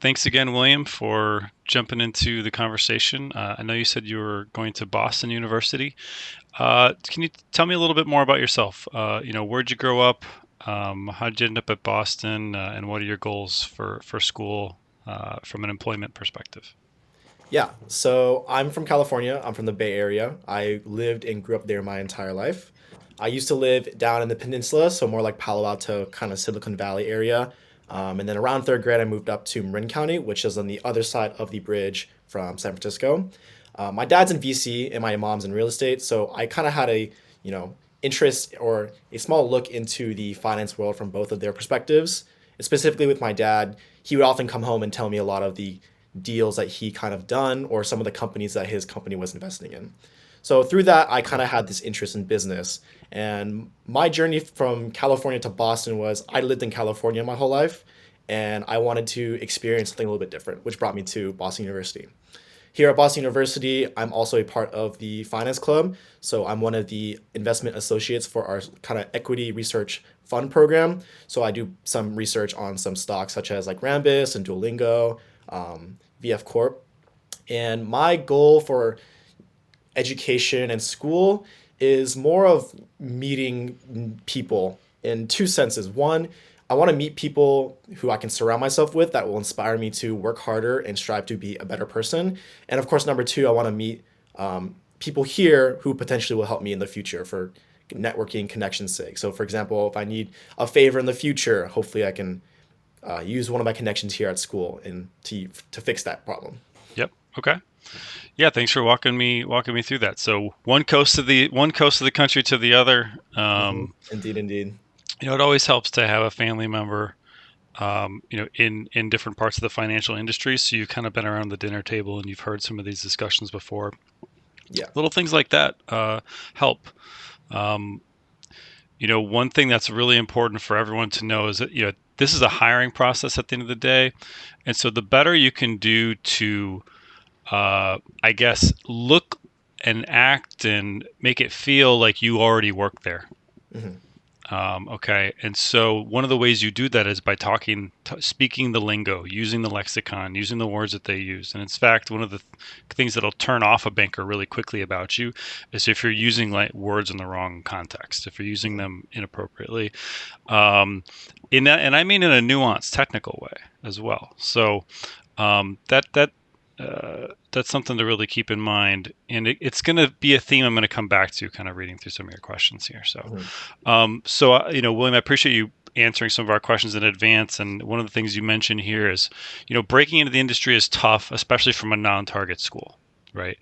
Thanks again, William, for jumping into the conversation. I know you said you were going to Boston University. Can you tell me a little bit more about yourself? Where'd you grow up? How'd you end up at Boston? And what are your goals for school from an employment perspective? Yeah, so I'm from California. I'm from the Bay Area. I lived and grew up there my entire life. I used to live down in the peninsula, so more like Palo Alto, kind of Silicon Valley area. And then around third grade, I moved up to Marin County, which is on the other side of the bridge from San Francisco. My dad's in VC and my mom's in real estate, so I kind of had a, you know, interest or a small look into the finance world from both of their perspectives. Specifically with my dad, he would often come home and tell me a lot of the deals that he kind of done or some of the companies that his company was investing in. So through that, I kind of had this interest in business. And my journey from California to Boston was I lived in California my whole life and I wanted to experience something a little bit different, which brought me to Boston University. Here at Boston University, I'm also a part of the finance club. So I'm one of the investment associates for our kind of equity research fund program. So I do some research on some stocks such as like Rambus and Duolingo, VF Corp. And my goal for education and school is more of meeting people in two senses. One, I want to meet people who I can surround myself with that will inspire me to work harder and strive to be a better person. And of course, number two, I want to meet people here who potentially will help me in the future for networking connections sake. So, for example, if I need a favor in the future, hopefully I can use one of my connections here at school and to fix that problem. Yep. Okay. Yeah. Thanks for walking me through that. So one coast of the country to the other. Indeed, indeed. It always helps to have a family member in different parts of the financial industry. So you've kind of been around the dinner table and you've heard some of these discussions before. Yeah. Little things like that help. Um, one thing that's really important for everyone to know is that this is a hiring process at the end of the day, and so the better you can do to, I guess, look and act and make it feel like you already work there. Hmm. Okay, and so one of the ways you do that is by speaking the lingo, using the lexicon, using the words that they use. And in fact, one of the things that'll turn off a banker really quickly about you is if you're using like words in the wrong context, if you're using them inappropriately. Um, in that, and I mean in a nuanced, technical way as well. So that's something to really keep in mind, and it's going to be a theme I'm going to come back to, kind of reading through some of your questions here. So, Hmm. William, I appreciate you answering some of our questions in advance. And one of the things you mentioned here is, breaking into the industry is tough, especially from a non-target school, right?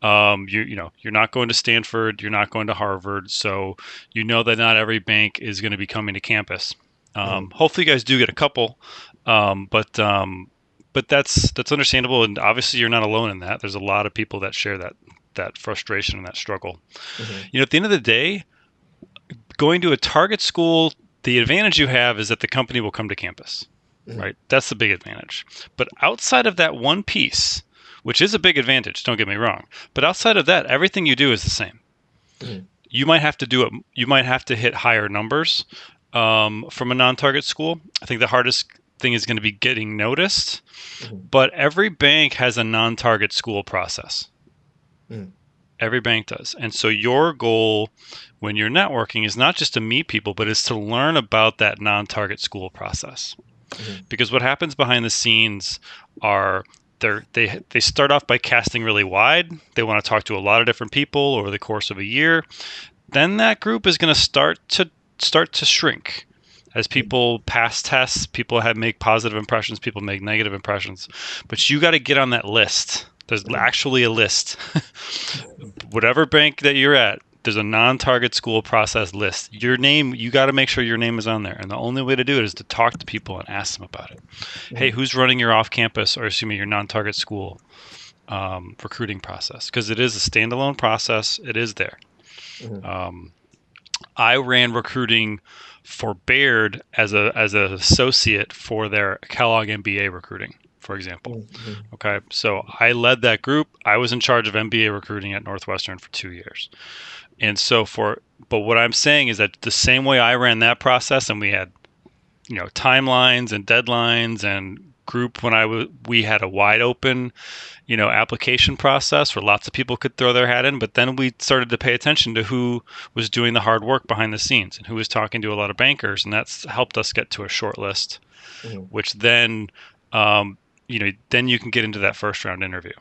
You're not going to Stanford, you're not going to Harvard, so you know that not every bank is going to be coming to campus. Hmm. Hopefully, you guys do get a couple, but that's understandable, and obviously you're not alone in that. There's a lot of people that share that frustration and that struggle. Hmm. At the end of the day, going to a target school, the advantage you have is that the company will come to campus, Hmm. right? That's the big advantage. But outside of that one piece, which is a big advantage, don't get me wrong, but outside of that, everything you do is the same. Hmm. You might have to do it. You might have to hit higher numbers from a non-target school. I think the hardest thing is going to be getting noticed. Hmm. But every bank has a non-target school process. Hmm. Every bank does. And so your goal when you're networking is not just to meet people, but is to learn about that non-target school process. Hmm. Because what happens behind the scenes are they start off by casting really wide. They want to talk to a lot of different people over the course of a year. Then that group is going to start to shrink as people pass tests. People have make positive impressions, people make negative impressions, but you got to get on that list. There's Hmm. actually a list. Whatever bank that you're at, there's a non-target school process list. Your name, you got to make sure your name is on there, and the only way to do it is to talk to people and ask them about it. Hey, Hmm. who's running your off-campus, or excuse me, your non-target school recruiting process? Because it is a standalone process. It is there. Hmm. um, I ran recruiting for Baird as an associate for their Kellogg MBA recruiting, for example. Hmm. Okay, so I led that group. I was in charge of MBA recruiting at Northwestern for 2 years. And so but what I'm saying is that the same way I ran that process, and we had timelines and deadlines and group when we had a wide open, application process where lots of people could throw their hat in. But then we started to pay attention to who was doing the hard work behind the scenes and who was talking to a lot of bankers, and that's helped us get to a short list, Hmm. which then um, then you can get into that first round interview.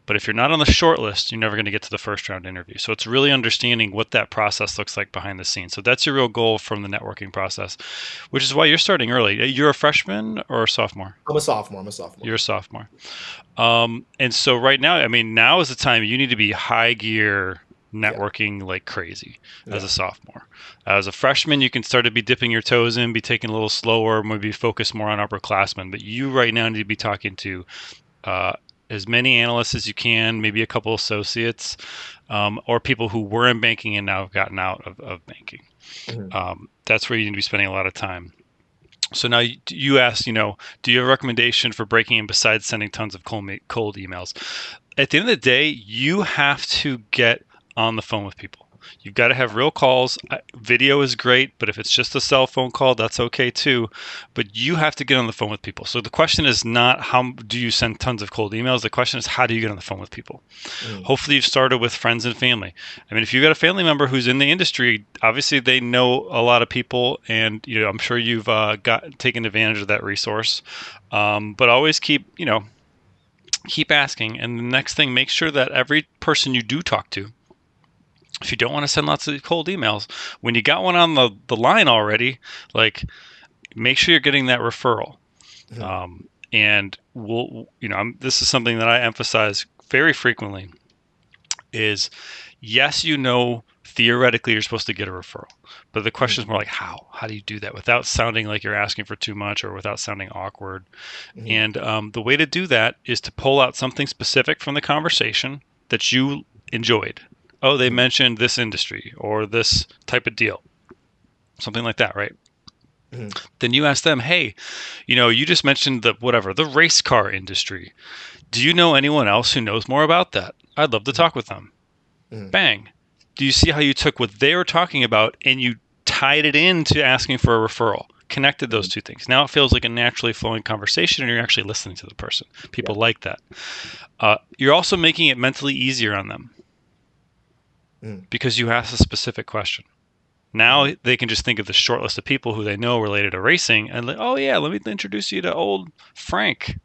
But if you're not on the short list, you're never going to get to the first round interview. So it's really understanding what that process looks like behind the scenes. So that's your real goal from the networking process, which is why you're starting early. You're a freshman or a sophomore? I'm a sophomore. I'm a sophomore. You're a sophomore. And so right now, I mean, now is the time you need to be high gear Yeah. networking like crazy as a Yeah. sophomore. As a freshman, you can start to be dipping your toes in, be taking a little slower, maybe focus more on upperclassmen. But you right now need to be talking to uh, as many analysts as you can, maybe a couple associates, or people who were in banking and now have gotten out of banking. Hmm. That's where you need to be spending a lot of time. So now you asked, do you have a recommendation for breaking in besides sending tons of cold emails? At the end of the day, you have to get on the phone with people. You've got to have real calls. Video is great, but if it's just a cell phone call, that's okay too. But you have to get on the phone with people. So the question is not how do you send tons of cold emails? The question is how do you get on the phone with people? Hmm. Hopefully you've started with friends and family. I mean, if you've got a family member who's in the industry, obviously they know a lot of people, and I'm sure you've got taken advantage of that resource. But always keep asking, and the next thing, make sure that every person you do talk to, if you don't want to send lots of cold emails, when you got one on the line already, like make sure you're getting that referral. Hmm. And this is something that I emphasize very frequently is yes, theoretically you're supposed to get a referral, but the question is more like how do you do that without sounding like you're asking for too much or without sounding awkward? Hmm. And the way to do that is to pull out something specific from the conversation that you enjoyed. Oh, they Hmm. mentioned this industry or this type of deal, something like that, right? Hmm. Then you ask them, hey, you just mentioned the race car industry. Do you know anyone else who knows more about that? I'd love to talk with them. Hmm. Bang. Do you see how you took what they were talking about and you tied it into asking for a referral? Connected those Hmm. two things. Now it feels like a naturally flowing conversation and you're actually listening to the person. Yeah. People like that. You're also making it mentally easier on them Hmm. because you asked a specific question. Now Hmm. they can just think of the short list of people who they know related to racing and like, oh yeah, let me introduce you to old Frank.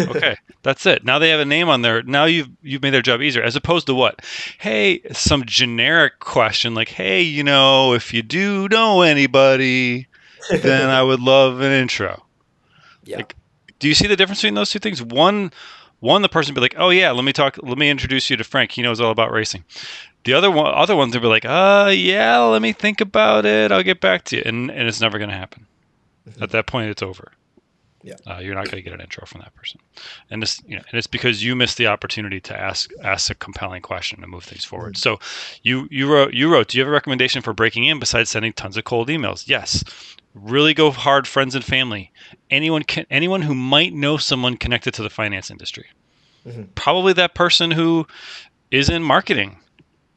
Okay, that's it. Now they have a name on there. Now you've made their job easier, as opposed to what? Hey, some generic question like, hey, if you do know anybody, then I would love an intro. Yeah. Like, do you see the difference between those two things? One, the person would be like, oh yeah, let me introduce you to Frank. He knows all about racing. The other ones would be like, yeah, let me think about it. I'll get back to you, and it's never going to happen. At Hmm. that point, it's over. Yeah. You're not going to get an intro from that person, and and it's because you missed the opportunity to ask a compelling question to move things forward. Hmm. So, you wrote. Do you have a recommendation for breaking in besides sending tons of cold emails? Yes, really go hard, friends and family. Anyone who might know someone connected to the finance industry. Hmm. Probably that person who is in marketing.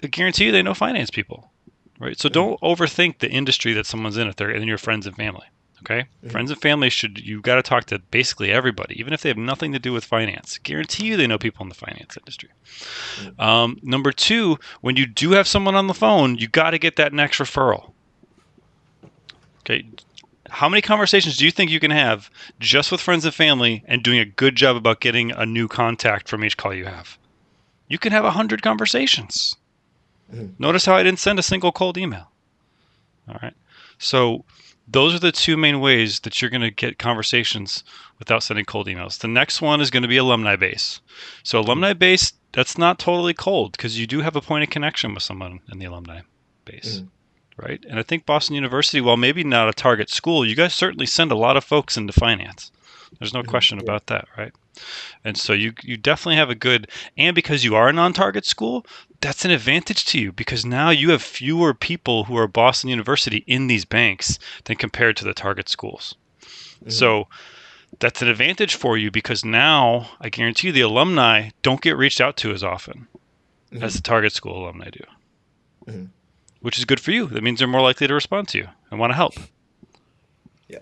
I guarantee you they know finance people, right? So Hmm. don't overthink the industry that someone's in if they're in your friends and family. Okay, Hmm. friends and family you've got to talk to basically everybody, even if they have nothing to do with finance. Guarantee you they know people in the finance industry. Hmm. Number two, when you do have someone on the phone, you got to get that next referral. Okay, how many conversations do you think you can have just with friends and family and doing a good job about getting a new contact from each call you have? You can have 100 conversations. Hmm. Notice how I didn't send a single cold email. All right. So those are the two main ways that you're going to get conversations without sending cold emails. The next one is going to be alumni base. So Hmm. alumni base, that's not totally cold because you do have a point of connection with someone in the alumni base, Hmm. right? And I think Boston University, while maybe not a target school, you guys certainly send a lot of folks into finance. There's no Hmm. question Yeah. about that, right? And so you definitely have a good, and because you are a non-target school, that's an advantage to you because now you have fewer people who are Boston University in these banks than compared to the target schools. Hmm. So that's an advantage for you because now I guarantee you the alumni don't get reached out to as often as Hmm. the target school alumni do, Hmm. which is good for you. That means they're more likely to respond to you and want to help. Yeah.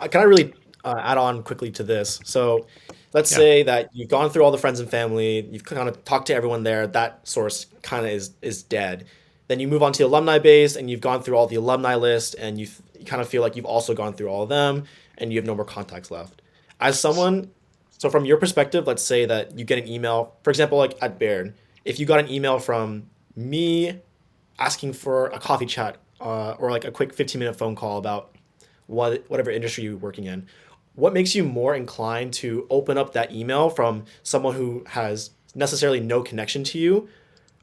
Can I really add on quickly to this. So let's Yeah. say that you've gone through all the friends and family, you've kind of talked to everyone there, that source kind of is dead. Then you move on to the alumni base and you've gone through all the alumni list and you kind of feel like you've also gone through all of them and you have no more contacts left. As someone, so from your perspective, let's say that you get an email, for example, like at Baird, if you got an email from me asking for a coffee chat or like a quick 15-minute phone call about whatever industry you're working in, what makes you more inclined to open up that email from someone who has necessarily no connection to you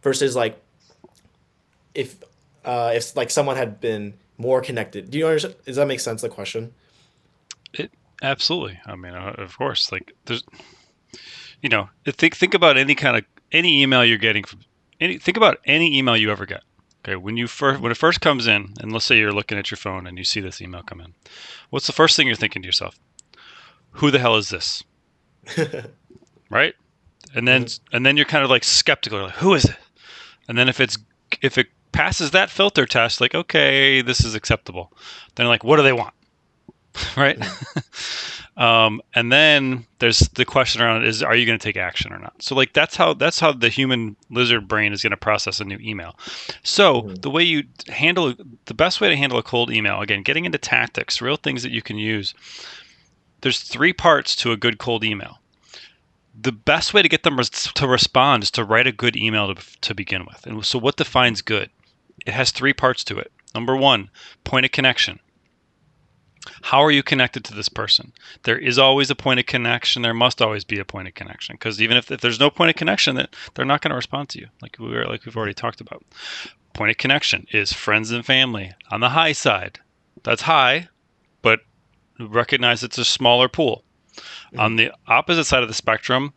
versus like if like someone had been more connected? Do you understand? Does that make sense? The question. It absolutely. I mean, of course. Like there's, think about any email you're getting from any. Think about any email you ever get. Okay, when it first comes in, and let's say you're looking at your phone and you see this email come in, what's the first thing you're thinking to yourself? Who the hell is this? Right? And then Mhm. and then you're kind of like skeptical. You're like, who is it? And then if it passes that filter test, like okay, this is acceptable. Then like, what do they want? Right? Mhm. And then there's the question around is are you going to take action or not? So like that's how the human lizard brain is going to process a new email. So Mhm. the best way to handle a cold email, again, getting into tactics, real things that you can use. There's three parts to a good cold email. The best way to get them to respond is to write a good email to begin with. And so what defines good? It has three parts to it. Number one, point of connection. How are you connected to this person? There is always a point of connection. There must always be a point of connection because even if there's no point of connection, that they're not going to respond to you, like we've already talked about. Point of connection is friends and family on the high side. That's high, but recognize it's a smaller pool. On Mhm. the opposite side of the spectrum,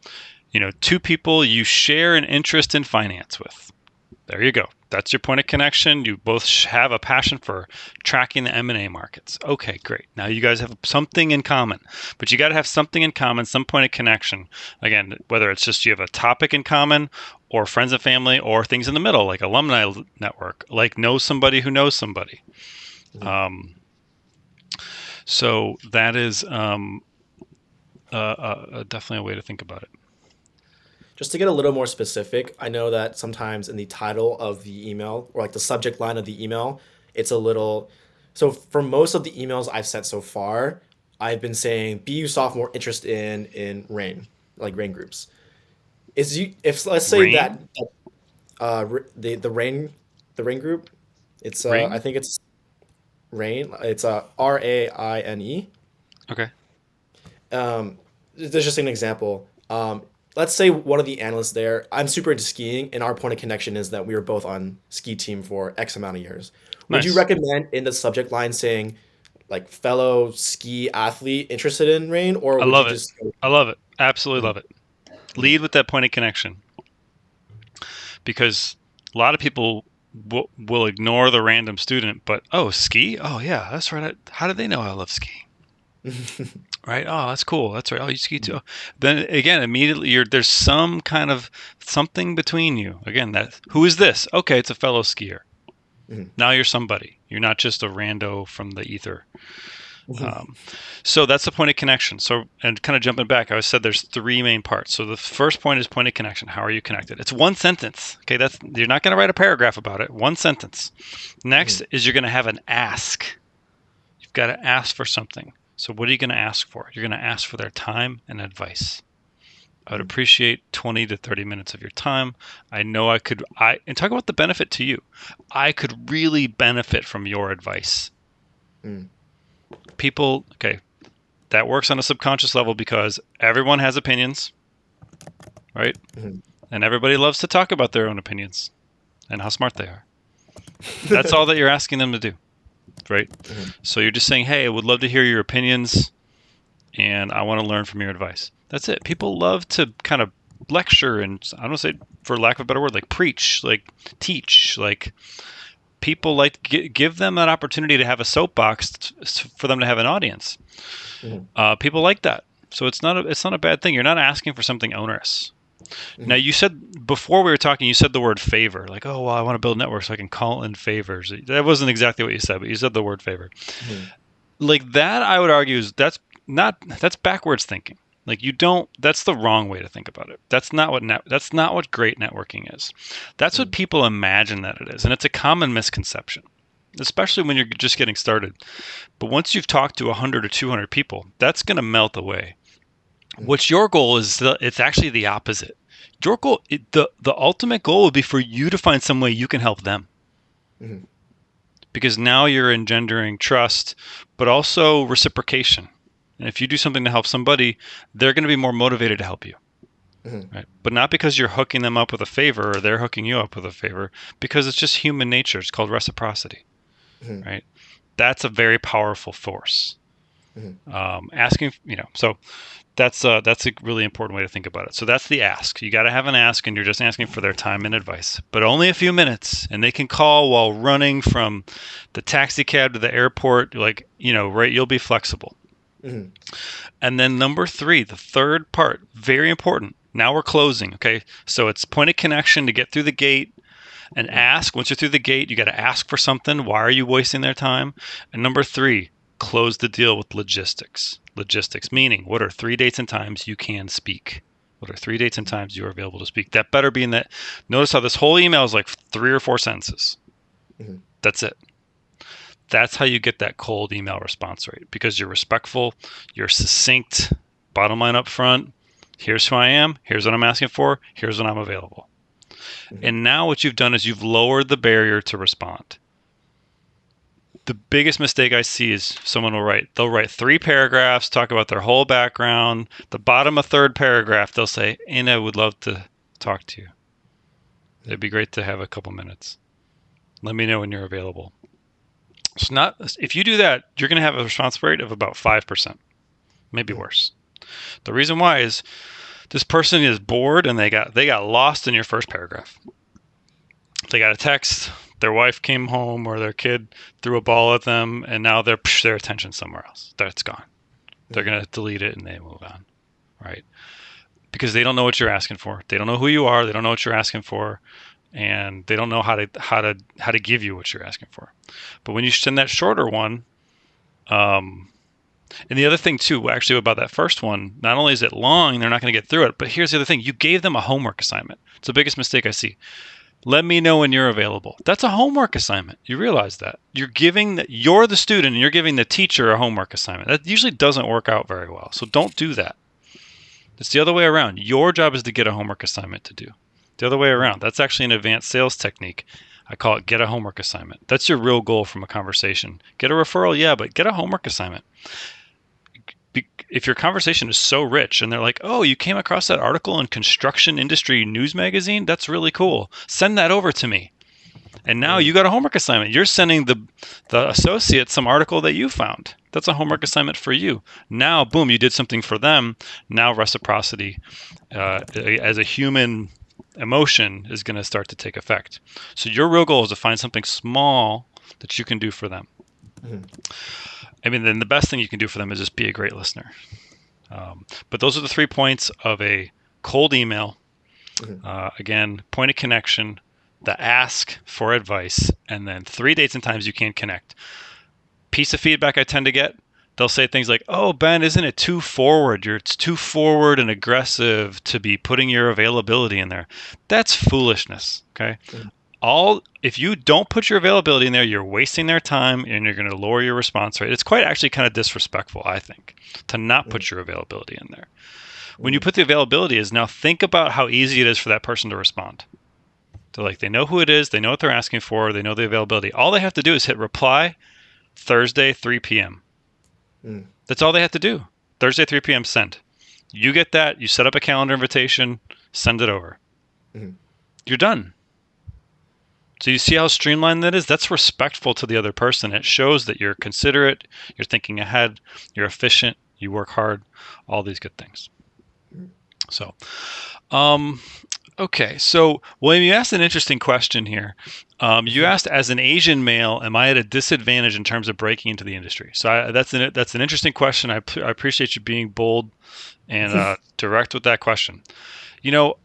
two people you share an interest in finance with. There you go. That's your point of connection. You both have a passion for tracking the M&A markets. Okay, great. Now you guys have something in common, but you got to have something in common, some point of connection. Again, whether it's just you have a topic in common or friends and family or things in the middle, like alumni network, like know somebody who knows somebody. Mhm. Um, so that is definitely a way to think about it. Just to get a little more specific, I know that sometimes in the title of the email or like the subject line of the email, it's a little. So for most of the emails I've sent so far, I've been saying BU sophomore interest in rain, like rain groups. Is you if let's say that Rain? the rain group, it's I Ring? think it's rain. It's RAINE. Okay. There's just an example. Let's say one of the analysts there, I'm super into skiing, and our point of connection is that we were both on ski team for X amount of years. Would you Nice. recommend in the subject line saying like fellow ski athlete interested in rain, or I would you love it. just I love it. Absolutely Mhm, love it. mhm, Lead with that point of connection because a lot of people will ignore the random student, but oh, ski? Oh, yeah, that's right. How do they know I love skiing? Right? Oh, that's cool. That's right. Oh, you ski too. mhm, Oh. Then again, immediately there's some kind of something between you. Again, that who is this? Okay, it's a fellow skier. mhm, Now you're somebody. You're not just a rando from the ether. mhm, Um, so that's the point of connection. So, and kind of jumping back, I said there's three main parts. So the first point is point of connection. How are you connected? It's one sentence. Okay, that's you're not going to write a paragraph about it. One sentence. Next mhm, is you're going to have an ask. You've got to ask for something. So what are you going to ask for? You're going to ask for their time and advice. I would mhm, appreciate 20 to 30 minutes of your time. I know and talk about the benefit to you. I could really benefit from your advice. mhm, Okay, that works on a subconscious level because everyone has opinions, right? mhm. And everybody loves to talk about their own opinions and how smart they are. That's all that you're asking them to do, right? Mhm, So you're just saying, hey, I would love to hear your opinions and I want to learn from your advice. That's it. People love to kind of lecture and I don't say, for lack of a better word, like preach, like teach, like people like give them that opportunity to have a soapbox for them to have an audience. mhm, People like that. So it's not a bad thing. You're not asking for something onerous. Now, mhm, you said before we were talking, you said the word favor, like, oh, well, I want to build a network so I can call in favors. That wasn't exactly what you said, but you said the word favor. mhm, Like that, I would argue is not that's backwards thinking. Like you don't. That's the wrong way to think about it. That's not what great networking is. That's what Mm, people imagine that it is, and it's a common misconception, especially when you're just getting started. But once you've talked to 100 or 200 people, that's going to melt away. mm, What's your goal is it's actually the opposite. Your goal, the ultimate goal would be for you to find some way you can help them, mm, because now you're engendering trust, but also reciprocation. And if you do something to help somebody, they're going to be more motivated to help you, mm, right? But not because you're hooking them up with a favor or they're hooking you up with a favor, because it's just human nature. It's called reciprocity, mm, right? That's a very powerful force. mm, Asking, so that's a really important way to think about it. So that's the ask. You got to have an ask, and you're just asking for their time and advice, but only a few minutes. And they can call while running from the taxi cab to the airport. Like, right, you'll be flexible. mm, And then number three, the third part, very important. Now we're closing. Okay. So it's point of connection to get through the gate and mm, ask. Once you're through the gate, you got to ask for something. Why are you wasting their time? And number three, close the deal with logistics. Logistics, meaning what are 3 dates and times you can speak? What are 3 dates and times you are available to speak? That better be in that. Notice how this whole email is like 3 or 4 sentences. mm, That's it. That's how you get that cold email response rate, because you're respectful, you're succinct, bottom line up front. Here's who I am. Here's what I'm asking for. Here's when I'm available. mm, And now what you've done is you've lowered the barrier to respond. The biggest mistake I see is they'll write 3 paragraphs, talk about their whole background. The bottom of third paragraph, they'll say, and I would love to talk to you. It'd be great to have a couple minutes. Let me know when you're available. It's not, if you do that, you're going to have a response rate of about 5%, maybe mm, worse. The reason why is this person is bored and they got lost in your first paragraph. They got a text, their wife came home or their kid threw a ball at them, and now their attention somewhere else. That's gone. They're mm, going to delete it and they move on, right? Because they don't know what you're asking for. They don't know who you are. They don't know what you're asking for, and they don't know how to give you what you're asking for. But when you send that shorter one, um, and the other thing too, actually about that first one, not only is it long, they're not going to get through it, but here's the other thing: you gave them a homework assignment. It's the biggest mistake I see. Let me know when you're available. That's a homework assignment. You realize that you're the student and you're giving the teacher a homework assignment. That usually doesn't work out very well. So don't do that. It's the other way around. Your job is to get a homework assignment to do. The other way mm, around. That's actually an advanced sales technique. I call it get a homework assignment. That's your real goal from a conversation. Get a referral, yeah, but get a homework assignment. If your conversation is so rich and they're like, oh, you came across that article in Construction Industry News Magazine? That's really cool. Send that over to me. And now mm, you got a homework assignment. You're sending the associate some article that you found. That's a homework assignment for you. Now, boom, you did something for them. Now reciprocity as a human emotion is going to start to take effect. So your real goal is to find something small that you can do for them. mm, I mean, then the best thing you can do for them is just be a great listener. But those are the 3 points of a cold email. mm, Again, point of connection, the ask for advice, and then 3 dates and times you can connect. Piece of feedback I tend to get, they'll say things like, oh, Ben, isn't it too forward? It's too forward and aggressive to be putting your availability in there. That's foolishness, okay? mm, If you don't put your availability in there, you're wasting their time and you're going to lower your response rate. It's quite actually kind of disrespectful, I think, to not mm, put your availability in there. When you mm, put the availability is now think about how easy it is for that person to respond. So like they know who it is, they know what they're asking for, they know the availability. All they have to do is hit reply Thursday 3 p.m. mm, That's all they have to do. Thursday 3 p.m. send. You get that, you set up a calendar invitation, send it over. mm, You're done. So you see how streamlined that is? That's respectful to the other person. It shows that you're considerate, you're thinking ahead, you're efficient, you work hard, all these good things. mm, So, um, okay. So, William, you asked an interesting question here. You mhm, asked, as an Asian male, am I at a disadvantage in terms of breaking into the industry? So that's an interesting question. I appreciate you being bold and direct with that question. You know,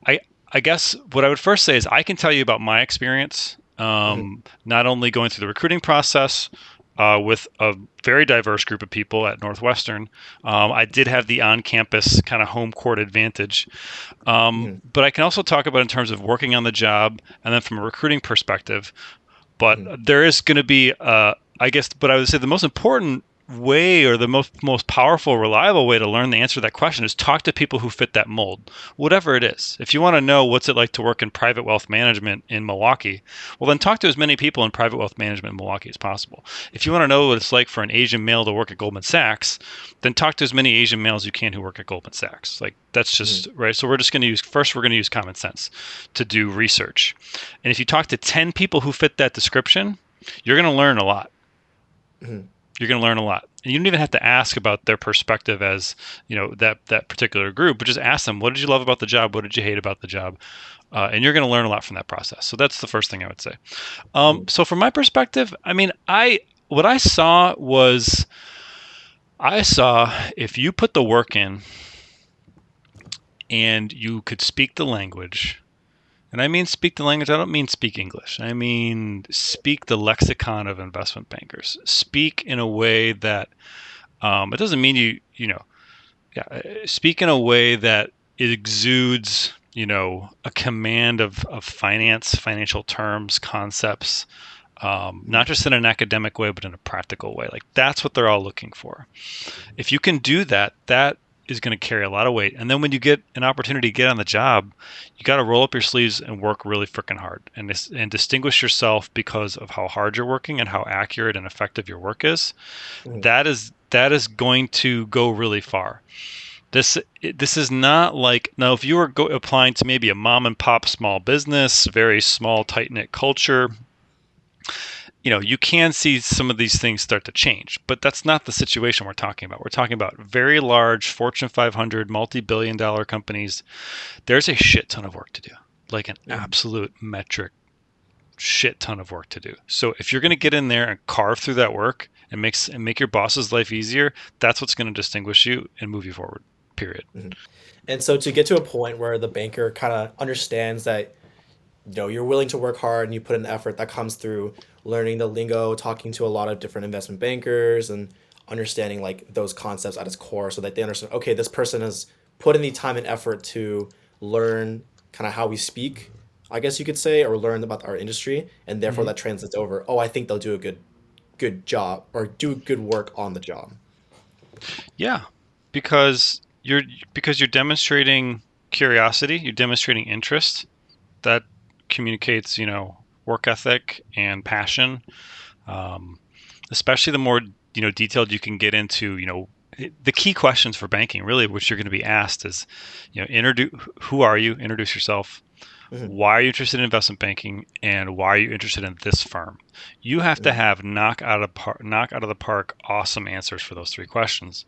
I guess what I would first say is I can tell you about my experience, mhm, not only going through the recruiting process, with a very diverse group of people at Northwestern. I did have the on-campus kind of home court advantage, Mhm. but I can also talk about in terms of working on the job, and then from a recruiting perspective. But Mhm. there is going to be, I guess, but I would say the most important way, or the most powerful, reliable way to learn the answer to that question is talk to people who fit that mold, whatever it is. If you want to know what's it like to work in private wealth management in Milwaukee, well, then talk to as many people in private wealth management in Milwaukee as possible. If you want to know what it's like for an Asian male to work at Goldman Sachs, then talk to as many Asian males as you can who work at Goldman Sachs. Like, that's Mhm. just right. So we're just going to use first, we're going to use common sense to do research. And if you talk to 10 people who fit that description, you're going to learn a lot. Mhm. You're going to learn a lot. And you don't even have to ask about their perspective as, that particular group, but just ask them, what did you love about the job? What did you hate about the job? And you're going to learn a lot from that process. So that's the first thing I would say. Mhm. So from my perspective, I mean, what I saw was, I saw if you put the work in and you could speak the language. And I mean speak the language, I don't mean speak English. I mean speak the lexicon of investment bankers. Speak in a way that, it doesn't mean yeah, speak in a way that it exudes, a command of finance, financial terms, concepts, Mhm. not just in an academic way, but in a practical way. Like, that's what they're all looking for. If you can do that, that is going to carry a lot of weight. And then when you get an opportunity to get on the job, you got to roll up your sleeves and work really freaking hard, and distinguish yourself because of how hard you're working and how accurate and effective your work is. Mhm. That is going to go really far. This is not like, now if you were applying to maybe a mom and pop small business, very small tight knit culture, you can see some of these things start to change, but that's not the situation we're talking about. We're talking about very large Fortune 500, multi-billion dollar companies. There's a shit ton of work to do, like an Mhm. absolute metric shit ton of work to do. So if you're going to get in there and carve through that work and make your boss's life easier, that's what's going to distinguish you and move you forward. Period. Mhm. And so to get to a point where the banker kind of understands that you're willing to work hard and you put in the effort that comes through learning the lingo, talking to a lot of different investment bankers and understanding like those concepts at its core so that they understand, okay, this person has put in the time and effort to learn kind of how we speak, I guess you could say, or learn about our industry, and therefore Hmm. that translates over, oh, I think they'll do a good job or do good work on the job. Yeah, because you're demonstrating curiosity, you're demonstrating interest. That communicates, work ethic and passion. Um, Especially the more, detailed you can get into, the key questions for banking, really, which you're going to be asked is, introduce who are you, introduce yourself, Hmm. why are you interested in investment banking, and why are you interested in this firm. You have to Hmm. have knock out of the park awesome answers for those three questions.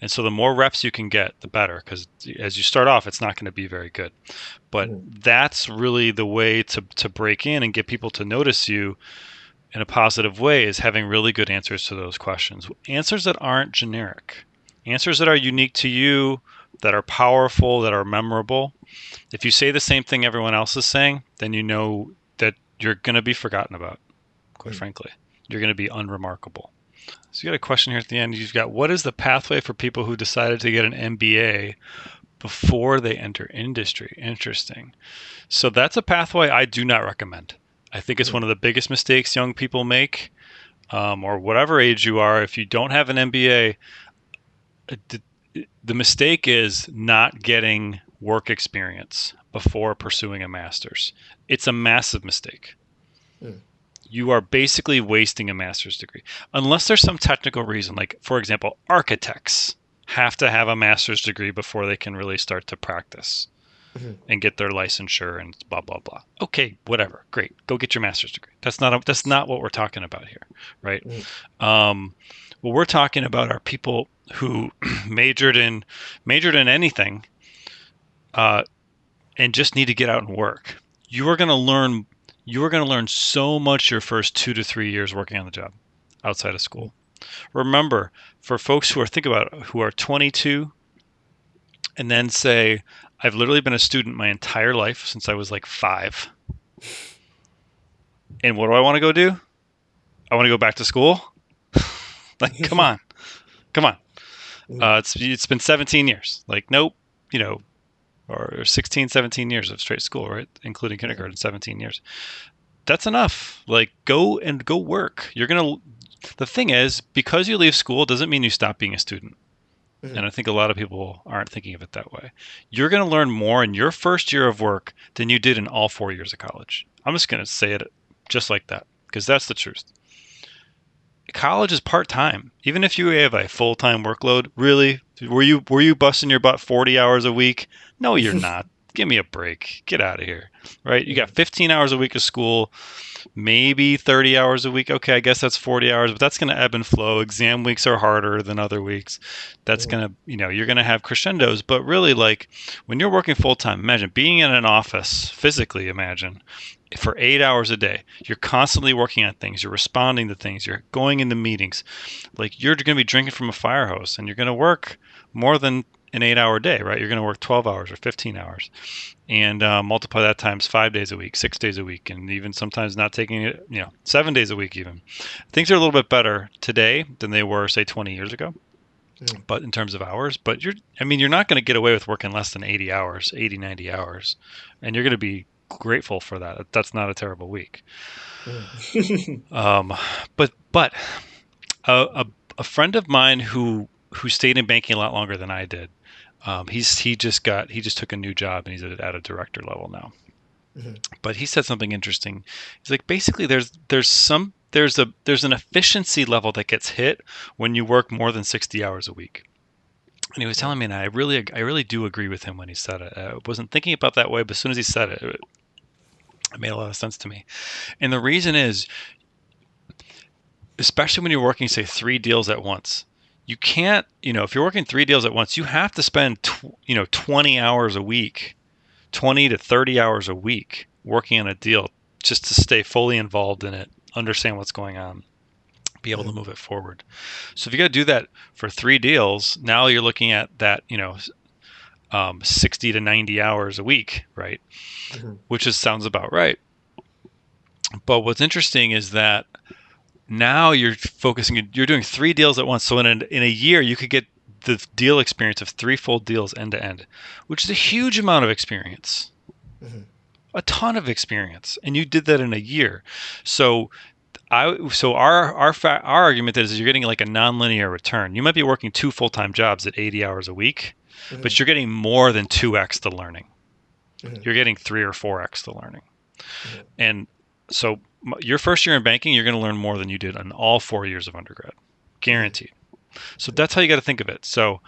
And so the more reps you can get, the better, because as you start off, it's not going to be very good. But Hmm. that's really the way to break in and get people to notice you in a positive way, is having really good answers to those questions. Answers that aren't generic, answers that are unique to you, that are powerful, that are memorable. If you say the same thing everyone else is saying, then you know that you're going to be forgotten about, quite Hmm. frankly. You're going to be unremarkable. So you got a question here at the end. You've got, what is the pathway for people who decided to get an MBA before they enter industry? Interesting. So that's a pathway I do not recommend. I think it's Hmm. one of the biggest mistakes young people make, or whatever age you are. If you don't have an MBA, the, the mistake is not getting work experience before pursuing a master's. It's a massive mistake. Hmm. You are basically wasting a master's degree. Unless there's some technical reason, like, for example, architects have to have a master's degree before they can really start to practice Hmm. and get their licensure and blah blah blah. Okay, whatever, great, go get your master's degree. That's not what we're talking about here, right? Hmm. Um, what we're talking about are people who majored in anything, uh, and just need to get out and work. You are going to learn. You are going to learn so much your first 2 to 3 years working on the job outside of school. Remember, for folks who are, think about it, who are 22 and then say, I've literally been a student my entire life since I was like 5. And what do I want to go do? I want to go back to school. Like, come on. It's been 17 years. Like, nope, you know, or 16, 17 years of straight school, right? Including kindergarten, 17 years. That's enough. Like, go work. The thing is, because you leave school doesn't mean you stop being a student. And I think a lot of people aren't thinking of it that way. You're going to learn more in your first year of work than you did in all 4 years of college. I'm just going to say it just like that because that's the truth. College is part-time. Even if you have a full-time workload, really, were you busting your butt 40 hours a week? No, you're not. Give me a break. Get out of here. Right? You got 15 hours a week of school, maybe 30 hours a week. Okay, I guess that's 40 hours, but that's going to ebb and flow. Exam weeks are harder than other weeks. That's going to, you're going to have crescendos, but really like when you're working full time, imagine being in an office, physically imagine for 8 hours a day. You're constantly working on things. You're responding to things. You're going into meetings. Like you're going to be drinking from a fire hose and you're going to work more than an 8 hour day, right? You're going to work 12 hours or 15 hours and multiply that times 5 days a week, 6 days a week, and even sometimes not taking it, 7 days a week even. Things are a little bit better today than they were, say, 20 years ago, but in terms of hours. But you're not going to get away with working less than 80 hours, 80, 90 hours, and you're going to be grateful for that. That's not a terrible week. But a friend of mine who stayed in banking a lot longer than I did. He just took a new job and he's at a director level now. But he said something interesting. He's like, basically, there's an efficiency level that gets hit when you work more than 60 hours a week. And he was telling me, and I really do agree with him when he said it. I wasn't thinking about that way, but as soon as he said it, it made a lot of sense to me. And the reason is, especially when you're working, say, 3 deals at once. You can't, if you're working 3 deals at once, you have to spend, 20 hours a week, 20 to 30 hours a week working on a deal just to stay fully involved in it, understand what's going on, be able to move it forward. So if you got to do that for 3 deals, now you're looking at that, 60 to 90 hours a week, right? Which sounds about right. But what's interesting is that now you're doing 3 deals at once. So in a year, you could get the deal experience of 3 full deals end to end, which is a huge amount of experience, a ton of experience. And you did that in a year. So our argument is you're getting like a nonlinear return. You might be working 2 full-time jobs at 80 hours a week, but you're getting more than 2x the learning. You're getting 3 or 4x the learning. And so your first year in banking, you're going to learn more than you did in all 4 years of undergrad, guaranteed. So that's how you got to think of it. So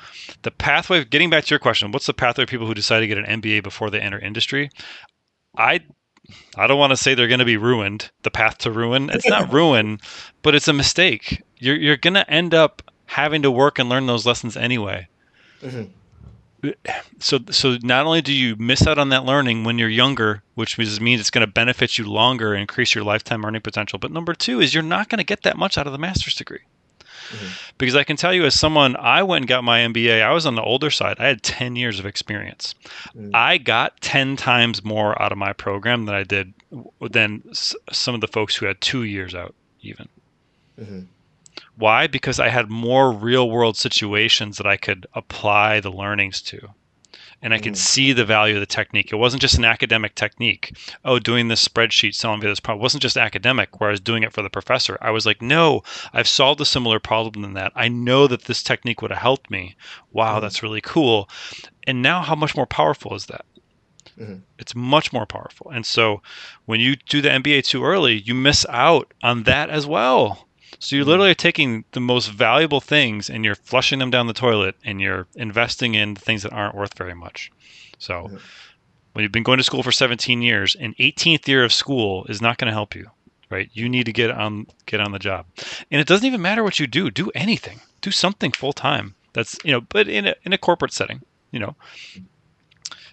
the pathway, getting back to your question, what's the pathway of people who decide to get an MBA before they enter industry? I don't want to say they're going to be ruined, the path to ruin. It's not ruin, but it's a mistake. You're going to end up having to work and learn those lessons anyway. So not only do you miss out on that learning when you're younger, which means it's going to benefit you longer and increase your lifetime earning potential, but number 2 is you're not going to get that much out of the master's degree. Because I can tell you, as someone, I went and got my MBA, I was on the older side. I had 10 years of experience. I got 10 times more out of my program than I did than some of the folks who had 2 years out even. Why? Because I had more real world situations that I could apply the learnings to. And I could see the value of the technique. It wasn't just an academic technique. Oh, doing this spreadsheet, solving this problem. It wasn't just academic where I was doing it for the professor. I was like, no, I've solved a similar problem than that. I know that this technique would have helped me. Wow, that's really cool. And now how much more powerful is that? It's much more powerful. And so when you do the MBA too early, you miss out on that as well. So you're literally taking the most valuable things and you're flushing them down the toilet and you're investing in things that aren't worth very much. So when you've been going to school for 17 years, an 18th year of school is not going to help you, right? You need to get on the job. And it doesn't even matter what you do. Do anything. Do something full time. That's, but in a corporate setting,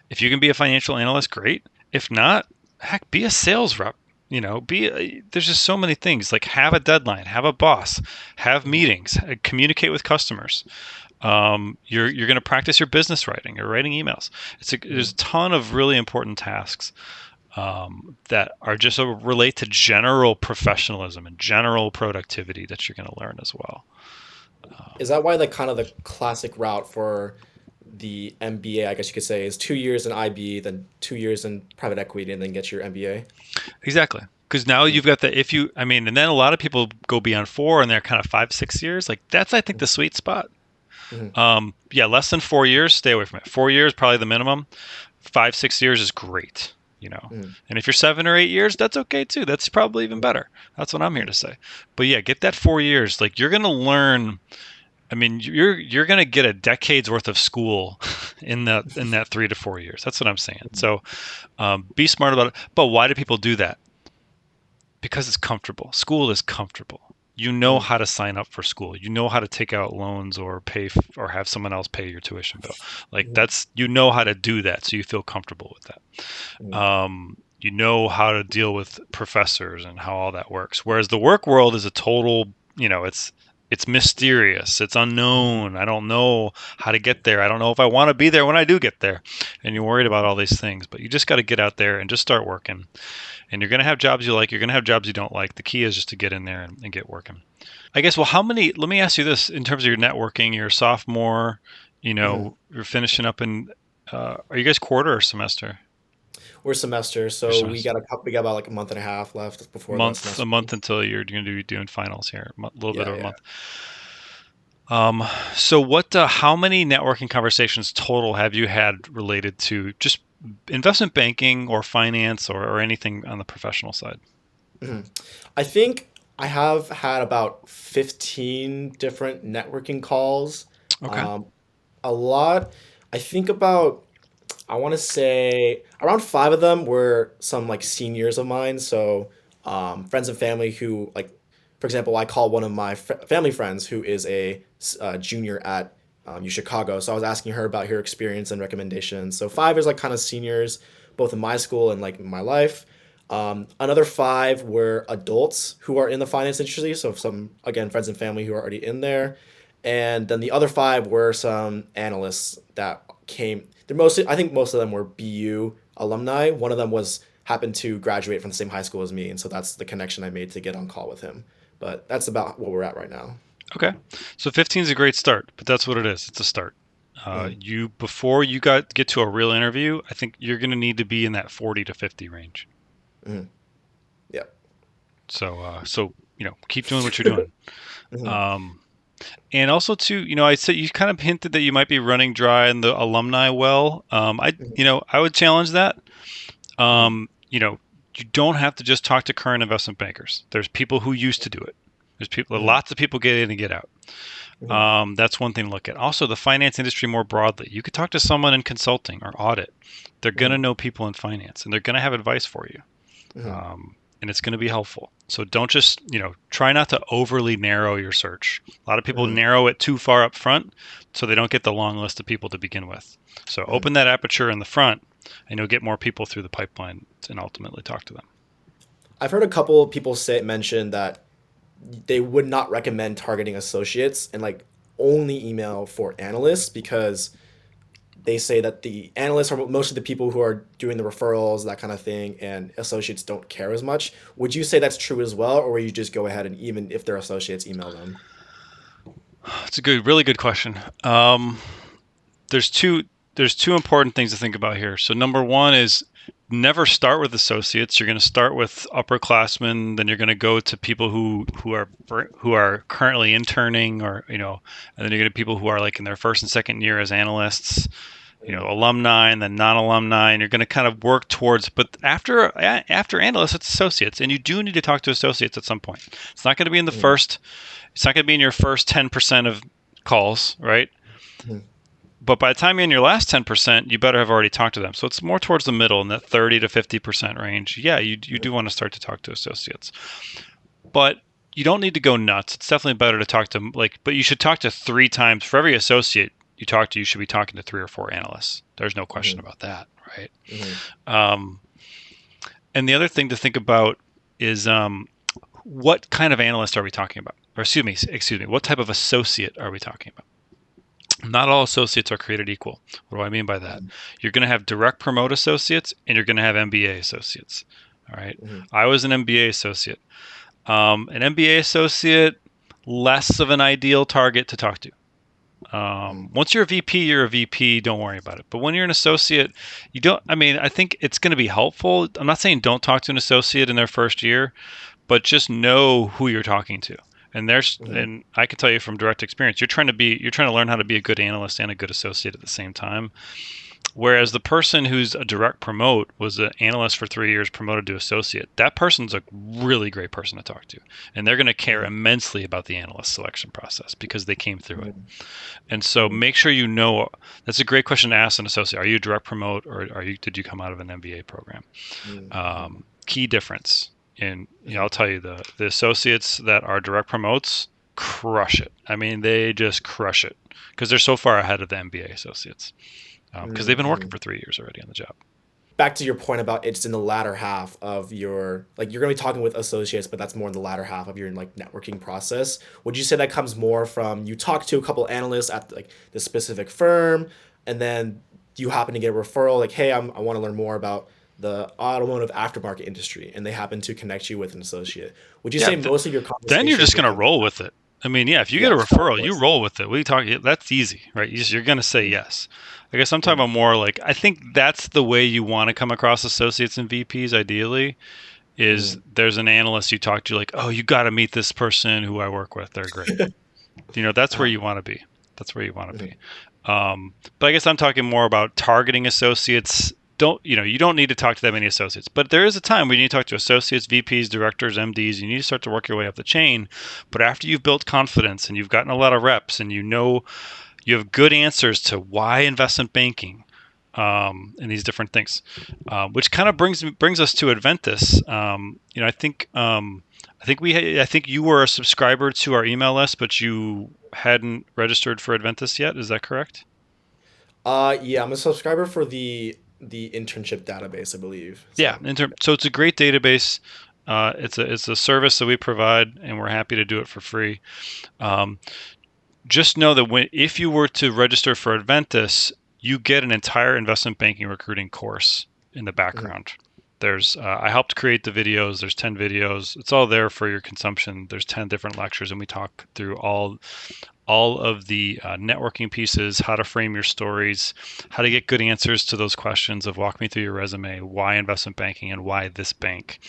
if you can be a financial analyst, great. If not, heck, be a sales rep. There's just so many things, like have a deadline, have a boss, have meetings, communicate with customers. You're going to practice your business writing or writing emails. There's a ton of really important tasks that are just relate to general professionalism and general productivity that you're going to learn as well. Is that why like kind of the classic route for the MBA, I guess you could say, is 2 years in IB, then 2 years in private equity, and then get your MBA? Exactly. Because now Mm, you've got the, if you, I mean, and then a lot of people go beyond 4 and they're kind of 5, 6 years. Like that's, I think, the sweet spot. mhm, Yeah, less than 4 years, stay away from it. 4 years, probably the minimum. 5, 6 years is great, you know. mhm, And if you're 7 or 8 years, that's okay too. That's probably even better. That's what I'm here mhm, to say. But yeah, get that 4 years. Like you're gonna learn. I mean, you're gonna get a decade's worth of school in that 3 to 4 years. That's what I'm saying. mhm, So be smart about it. But why do people do that? Because it's comfortable. School is comfortable. You know mhm, how to sign up for school. You know how to take out loans or or have someone else pay your tuition bill. Like mhm, that's you know how to do that, so you feel comfortable with that. mhm, You know how to deal with professors and how all that works. Whereas the work world is a total, it's mysterious. It's mhm, unknown. I don't know how to get there. I don't know if I want to be there when I do get there. And you're worried about all these things, but you just got to get out there and just start working. And you're going to have jobs you like. You're going to have jobs you don't like. The key is just to get in there and get working. I guess, well, let me ask you this in terms of your networking, you're a sophomore, mhm. you're finishing up in, are you guys quarter or semester? We're semester, Your so semester. we got about like a month and a half left before the A semester. month until you're going to be doing finals here, a little bit Yeah, of a yeah. month. Um, so how many networking conversations total have you had related to just investment banking or finance or anything on the professional side? Mhm. I think I have had about 15 different networking calls. Okay. Um, a lot. I think about, I want to say around five of them were some like seniors of mine. So friends and family who, like, for example, I call one of my family friends who is a junior at U Chicago. So I was asking her about her experience and recommendations. So five is like kind of seniors, both in my school and like in my life. Another five were adults who are in the finance industry. So some, again, friends and family who are already in there. And then the other five were some analysts that came. They're mostly, I think most of them were BU alumni. One of them was happened to graduate from the same high school as me, and so that's the connection I made to get on call with him. But that's about what we're at right now. Okay. So 15 is a great start, but that's what it is. It's a start. Mm, You before you get to a real interview, I think you're going to need to be in that 40 to 50 range. mm, yeah. So keep doing what you're doing. Hmm. Um, and also too, I said you kind of hinted that you might be running dry in the alumni well. I would challenge that. Hmm. You don't have to just talk to current investment bankers. There's people who used to do it. There's people, Hmm. lots of people get in and get out. Hmm. That's one thing to look at. Also, the finance industry more broadly. You could talk to someone in consulting or audit. They're going to Hmm. know people in finance and they're going to have advice for you. Hmm. And it's going to be helpful. So don't just, try not to overly narrow your search. A lot of people Hmm. narrow it too far up front so they don't get the long list of people to begin with. So Hmm. open that aperture in the front and you'll get more people through the pipeline and ultimately talk to them. I've heard a couple of people say mention that they would not recommend targeting associates and like only email for analysts because they say that the analysts are most of the people who are doing the referrals, that kind of thing, and associates don't care as much. Would you say that's true as well, or will you just go ahead and even if they're associates, email them? It's a really good question. There's two there's two important things to think about here. So number one is never start with associates. You're going to start with upperclassmen, then you're going to go to people who are currently interning, or and then you're going to people who are like in their first and second year as analysts. Mm, Alumni and then non-alumni, and you're going to kind of work towards. But after analysts, it's associates, and you do need to talk to associates at some point. It's not going to be in the mm, first. It's not going to be in your first 10% of calls, right? mm, But by the time you're in your last 10%, you better have already talked to them. So it's more towards the middle in that 30 to 50% range. Yeah, you do want to start to talk to associates. But you don't need to go nuts. It's definitely better to talk to but you should talk to 3 times for every associate you talk to. You should be talking to 3 or 4 analysts. There's no question mm, about that, right? mm, Um, and the other thing to think about is what kind of analyst are we talking about? Or excuse me, what type of associate are we talking about? Not all associates are created equal. What do I mean by that? mm, You're going to have direct promote associates and you're going to have MBA associates. All right. mm, I was an MBA associate. An MBA associate less of an ideal target to talk to. Mm, Once you're a VP, you're a VP. Don't worry about it. But when you're an associate, you don't. I mean, I think it's going to be helpful. I'm not saying don't talk to an associate in their first year, but just know who you're talking to. mm, And I can tell you from direct experience, you're trying to learn how to be a good analyst and a good associate at the same time. Whereas the person who's a direct promote was an analyst for 3 years, promoted to associate. That person's a really great person to talk to, and they're going to care mm, immensely about the analyst selection process because they came through it. mm, And so mm, make sure you know. That's a great question to ask an associate. Are you a direct promote, or did you come out of an MBA program? mm, mm, Key difference. And mm. I'll tell you, the associates that are direct promotes crush it. I mean, they just crush it because they're so far ahead of the MBA associates because they've been working Mm. for 3 years already on the job. Back to your point about it's in the latter half of your, like, you're going to be talking with associates, but that's more in the latter half of your like networking process. Would you say that comes more from you talk to a couple analysts at like the specific firm, and then you happen to get a referral like, hey, I want to learn more about the automotive aftermarket industry, and they happen to connect you with an associate? Would you Yeah, say most of your then you're conversations just will gonna come from roll that? with it. I mean, yeah, if you get Yeah, a referral, you follow-ups. roll with it. We talk. That's easy, right? You're gonna say Mm, yes. I guess I'm talking mm, about more like I think that's the way you want to come across associates and VPs. Ideally, is mm. there's an analyst you talk to, like, oh, you got to meet this person who I work with. They're great. That's where Uh, you want to be. That's where you want to be. mhm, But I guess I'm talking more about targeting associates. You don't need to talk to that many associates, but there is a time when you need to talk to associates, VPs, directors, MDs. You need to start to work your way up the chain. But after you've built confidence and you've gotten a lot of reps and you have good answers to why investment banking, and these different things, which kind of brings us to Adventus. I think you were a subscriber to our email list, but you hadn't registered for Adventus yet. Is that correct? yeah, I'm a subscriber for the internship database, I believe. Yeah. So, So it's a great database. It's a service that we provide, and we're happy to do it for free. Um, just know that if you were to register for Adventus, you get an entire investment banking recruiting course in the mhm, background. There's I helped create the videos. There's 10 videos. It's all there for your consumption. There's 10 different lectures, and we talk through all of the networking pieces, how to frame your stories, how to get good answers to those questions of walk me through your resume, why investment banking, and why this bank,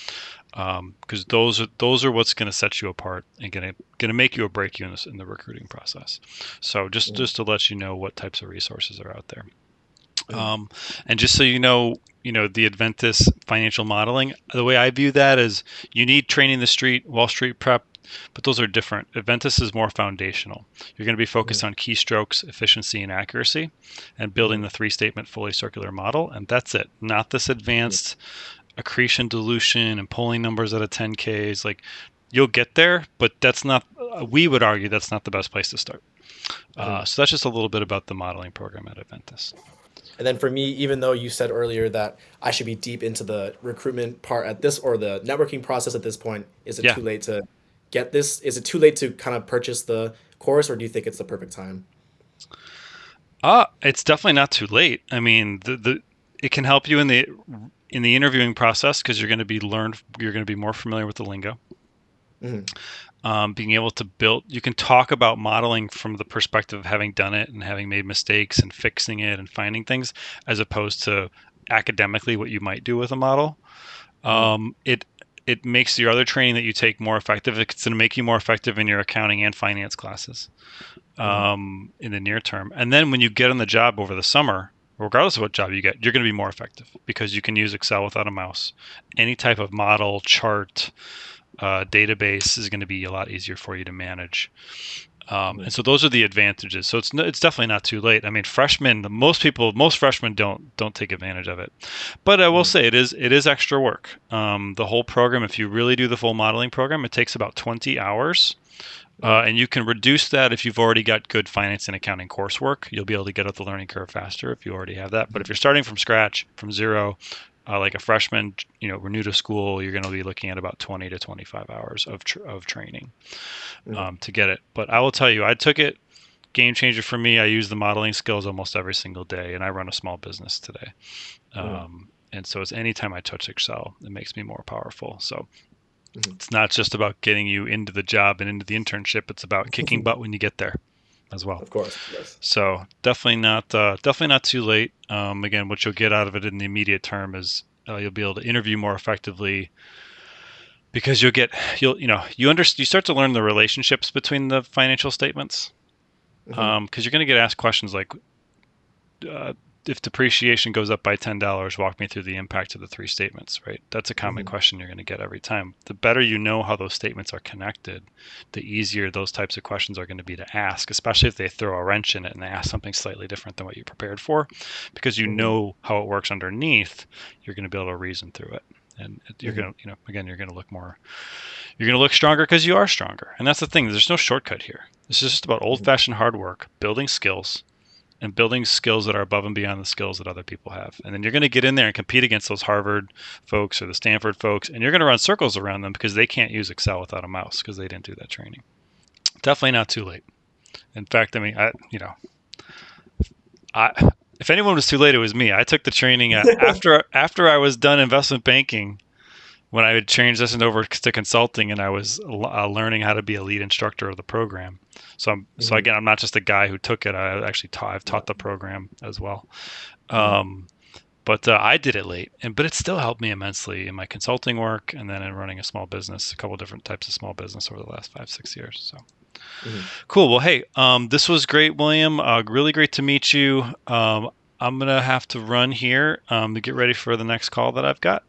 because those are what's going to set you apart and going to make you or break you in the recruiting process. So mhm, just to let you know what types of resources are out there. mhm, Um, and just so the Adventus financial modeling, the way I view that is you need training the street, Wall Street prep, but those are different. Adventus is more foundational. You're going to be focused mhm, on keystrokes, efficiency, and accuracy, and building mhm, the three-statement fully circular model, and that's it. Not this mhm, advanced accretion dilution and pulling numbers out of 10Ks. Like you'll get there, but that's not. We would argue that's not the best place to start. mhm. So that's just a little bit about the modeling program at Adventus. And then for me, even though you said earlier that I should be deep into the recruitment part at this, or the networking process at this point, is it Yeah, too late to get this? Is it too late to kind of purchase the course, or do you think it's the perfect time? it's definitely not too late. I mean, the it can help you in the interviewing process because you're going to be more familiar with the lingo. Mhm, Being able to build, you can talk about modeling from the perspective of having done it and having made mistakes and fixing it and finding things, as opposed to academically what you might do with a model. mhm, It makes your other training that you take more effective. It's going to make you more effective in your accounting and finance classes, mhm, in the near term. And then when you get on the job over the summer, regardless of what job you get, you're going to be more effective because you can use Excel without a mouse. Any type of model, chart, database is going to be a lot easier for you to manage. mhm, And so those are the advantages. So it's definitely not too late. I mean, most freshmen don't take advantage of it. But I will mhm, say it is extra work. The whole program, if you really do the full modeling program, it takes about 20 hours. mhm, And you can reduce that if you've already got good finance and accounting coursework. You'll be able to get up the learning curve faster if you already have that. But if mhm, you're starting from scratch, from zero, like a freshman, we're new to school, you're going to be looking at about 20 to 25 hours of training, mhm, to get it. But I will tell you, I took it. Game changer for me. I use the modeling skills almost every single day, and I run a small business today. mhm, And so it's anytime I touch Excel, it makes me more powerful. So It's not just about getting you into the job and into the internship. It's about kicking Hmm. butt when you get there as well. Of course, of course. So definitely not too late. Again, what you'll get out of it in the immediate term is you'll be able to interview more effectively because you start to learn the relationships between the financial statements Hmm. because you're going to get asked questions like uh, if depreciation goes up by $10, walk me through the impact of the three statements, right? That's a common Hmm. question you're going to get every time. The better you know how those statements are connected, the easier those types of questions are going to be to ask, especially if they throw a wrench in it and they ask something slightly different than what you prepared for. Because you Hmm. know how it works underneath, you're going to be able to reason through it. And you're Hmm. going to, again, you're going to look stronger because you are stronger. And that's the thing. There's no shortcut here. This is just about old Hmm. fashioned hard work, building skills, and building skills that are above and beyond the skills that other people have. And then you're going to get in there and compete against those Harvard folks or the Stanford folks, and you're going to run circles around them because they can't use Excel without a mouse because they didn't do that training. Definitely not too late. In fact, I mean, I if anyone was too late, it was me. I took the training after I was done investment banking when I had changed this over to consulting, and I was learning how to be a lead instructor of the program. So Hmm. again, I'm not just a guy who took it. I've Yeah. taught the program as well. Hmm. Um, but I did it late, but it still helped me immensely in my consulting work and then in running a small business, a couple of different types of small business over the last 5, 6 years. So Hmm. cool. Well, hey, this was great, William. Really great to meet you. I'm gonna have to run here to get ready for the next call that I've got.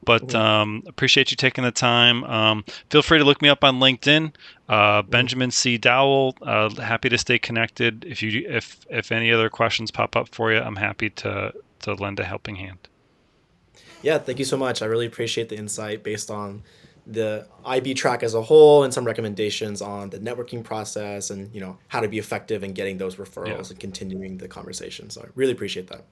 But Hmm. appreciate you taking the time. Feel free to look me up on LinkedIn, Hmm. Benjamin C. Dowell. Happy to stay connected. If any other questions pop up for you, I'm happy to lend a helping hand. Yeah, thank you so much. I really appreciate the insight based on the IB track as a whole and some recommendations on the networking process and how to be effective in getting those Yeah. referrals and continuing the conversation. So I really appreciate that.